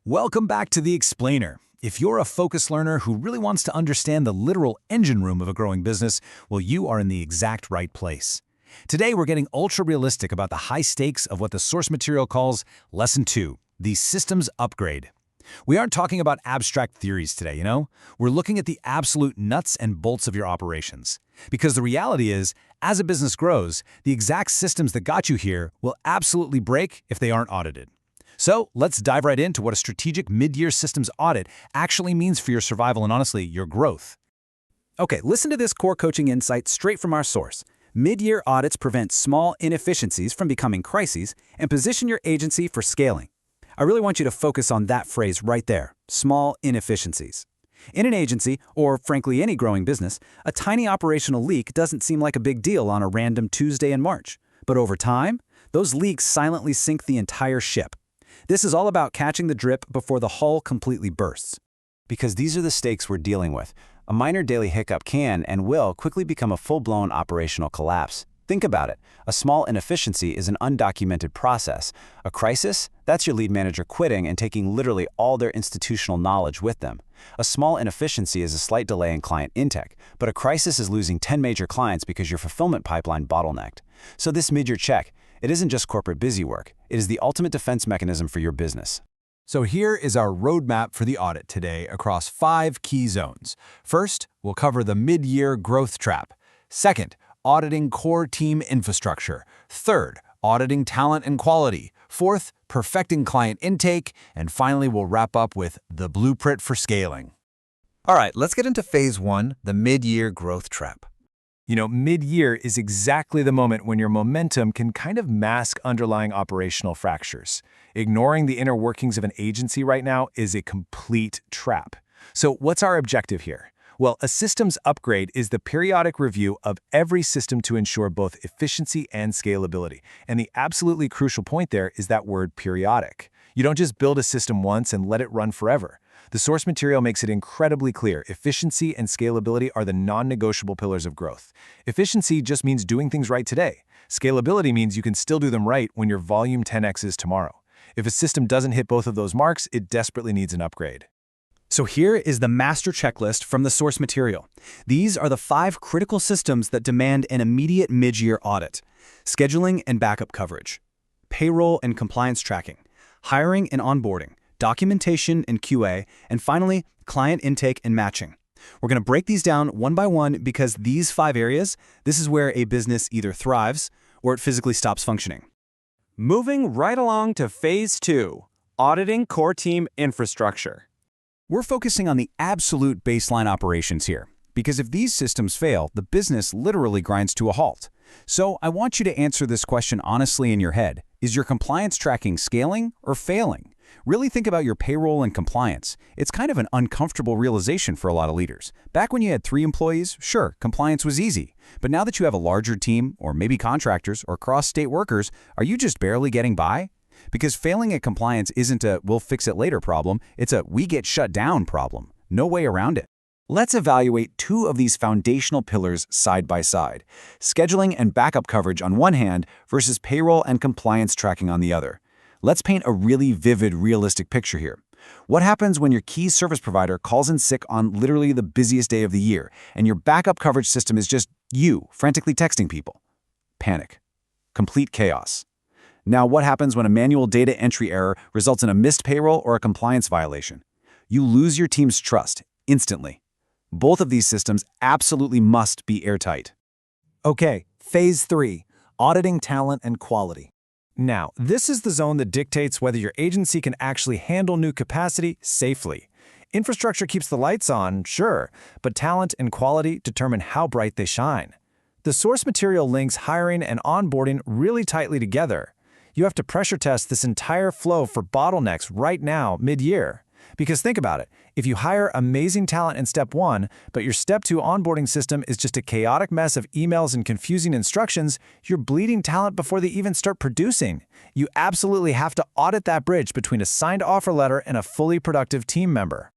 Welcome back to The Explainer. If you're a focused learner who really wants to understand the literal engine room of a growing business, well, you are in the exact right place. Today, we're getting ultra-realistic about the high stakes of what the source material calls Lesson 2, the systems upgrade. We aren't talking about abstract theories today, We're looking at the absolute nuts and bolts of your operations. Because the reality is, as a business grows, the exact systems that got you here will absolutely break if they aren't audited. So let's dive right into what a strategic mid-year systems audit actually means for your survival and, honestly, your growth. Okay, listen to this core coaching insight straight from our source. Mid-year audits prevent small inefficiencies from becoming crises and position your agency for scaling. I really want you to focus on that phrase right there, small inefficiencies. In an agency, or frankly any growing business, a tiny operational leak doesn't seem like a big deal on a random Tuesday in March. But over time, those leaks silently sink the entire ship. This is all about catching the drip before the hull completely bursts. Because these are the stakes we're dealing with. A minor daily hiccup can and will quickly become a full-blown operational collapse. Think about it. A small inefficiency is an undocumented process. A crisis? That's your lead manager quitting and taking literally all their institutional knowledge with them. A small inefficiency is a slight delay in client intake, but a crisis is losing 10 major clients because your fulfillment pipeline bottlenecked. So this mid-year check, it isn't just corporate busy work. It is the ultimate defense mechanism for your business. So here is our roadmap for the audit today across 5 key zones. First, we'll cover the mid-year growth trap. Second, auditing core team infrastructure. Third, auditing talent and quality. Fourth, perfecting client intake. And finally, we'll wrap up with the blueprint for scaling. All right, let's get into phase 1, the mid-year growth trap. Mid-year is exactly the moment when your momentum can kind of mask underlying operational fractures. Ignoring the inner workings of an agency right now is a complete trap. So what's our objective here? Well, a systems upgrade is the periodic review of every system to ensure both efficiency and scalability. And the absolutely crucial point there is that word periodic. You don't just build a system once and let it run forever. The source material makes it incredibly clear. Efficiency and scalability are the non-negotiable pillars of growth. Efficiency just means doing things right today. Scalability means you can still do them right when your volume 10x's tomorrow. If a system doesn't hit both of those marks, it desperately needs an upgrade. So here is the master checklist from the source material. These are the 5 critical systems that demand an immediate mid-year audit: scheduling and backup coverage, payroll and compliance tracking, hiring and onboarding, documentation and QA, and finally, client intake and matching. We're going to break these down one by one because these 5 areas, this is where a business either thrives or it physically stops functioning. Moving right along to phase 2, auditing core team infrastructure. We're focusing on the absolute baseline operations here, because if these systems fail, the business literally grinds to a halt. So I want you to answer this question honestly in your head. Is your compliance tracking scaling or failing? Really think about your payroll and compliance. It's kind of an uncomfortable realization for a lot of leaders. Back when you had 3 employees, sure, compliance was easy. But now that you have a larger team, or maybe contractors or cross-state workers, are you just barely getting by? Because failing at compliance isn't a we'll fix it later problem, it's a we get shut down problem. No way around it. Let's evaluate 2 of these foundational pillars side by side: scheduling and backup coverage on one hand versus payroll and compliance tracking on the other. Let's paint a really vivid, realistic picture here. What happens when your key service provider calls in sick on literally the busiest day of the year, and your backup coverage system is just you frantically texting people? Panic. Complete chaos. Now, what happens when a manual data entry error results in a missed payroll or a compliance violation? You lose your team's trust instantly. Both of these systems absolutely must be airtight. Okay, phase 3, auditing talent and quality. Now, this is the zone that dictates whether your agency can actually handle new capacity safely. Infrastructure keeps the lights on, sure, but talent and quality determine how bright they shine. The source material links hiring and onboarding really tightly together. You have to pressure test this entire flow for bottlenecks right now, mid-year. Because think about it, if you hire amazing talent in step 1, but your step 2 onboarding system is just a chaotic mess of emails and confusing instructions, you're bleeding talent before they even start producing. You absolutely have to audit that bridge between a signed offer letter and a fully productive team member.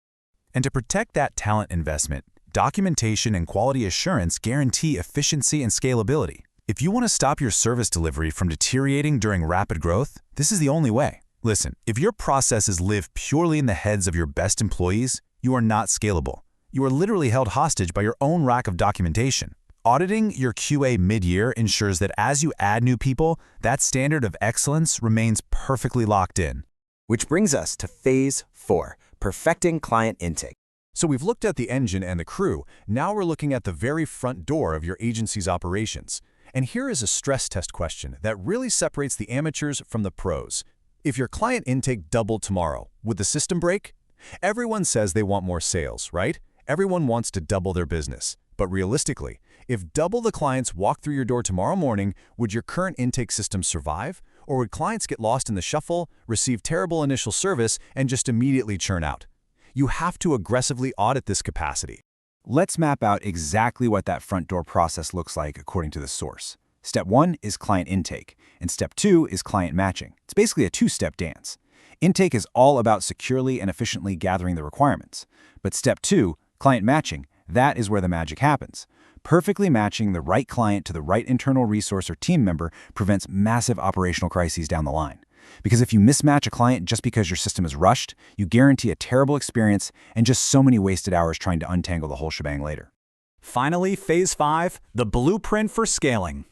And to protect that talent investment, documentation and quality assurance guarantee efficiency and scalability. If you want to stop your service delivery from deteriorating during rapid growth, this is the only way. Listen, if your processes live purely in the heads of your best employees, you are not scalable. You are literally held hostage by your own lack of documentation. Auditing your QA mid-year ensures that as you add new people, that standard of excellence remains perfectly locked in. Which brings us to Phase 4, perfecting client intake. So we've looked at the engine and the crew. Now we're looking at the very front door of your agency's operations. And here is a stress test question that really separates the amateurs from the pros. If your client intake doubled tomorrow, would the system break? Everyone says they want more sales, right? Everyone wants to double their business. But realistically, if double the clients walk through your door tomorrow morning, would your current intake system survive? Or would clients get lost in the shuffle, receive terrible initial service, and just immediately churn out? You have to aggressively audit this capacity. Let's map out exactly what that front door process looks like according to the source. Step 1 is client intake, and Step 2 is client matching. It's basically a two-step dance. Intake is all about securely and efficiently gathering the requirements. But Step 2, client matching, that is where the magic happens. Perfectly matching the right client to the right internal resource or team member prevents massive operational crises down the line. Because if you mismatch a client just because your system is rushed, you guarantee a terrible experience and just so many wasted hours trying to untangle the whole shebang later. Finally, Phase 5, the blueprint for scaling.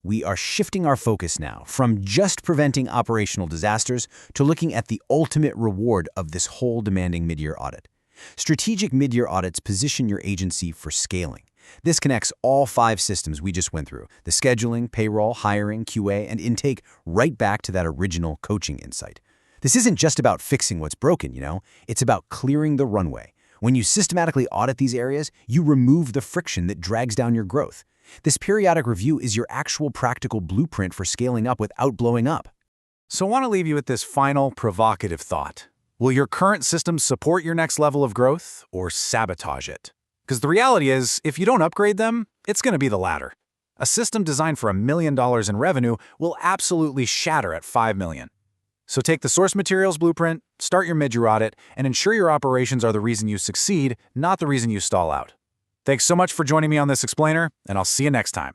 We are shifting our focus now from just preventing operational disasters to looking at the ultimate reward of this whole demanding mid-year audit. Strategic mid-year audits position your agency for scaling. This connects all 5 systems we just went through, the scheduling, payroll, hiring, QA, and intake, right back to that original coaching insight. This isn't just about fixing what's broken, it's about clearing the runway. When you systematically audit these areas, you remove the friction that drags down your growth. This periodic review is your actual practical blueprint for scaling up without blowing up. So I want to leave you with this final provocative thought. Will your current systems support your next level of growth or sabotage it? Because the reality is, if you don't upgrade them, it's going to be the latter. A system designed for $1 million in revenue will absolutely shatter at $5 million. So take the source materials blueprint, start your mid-year audit, and ensure your operations are the reason you succeed, not the reason you stall out. Thanks so much for joining me on this explainer, and I'll see you next time.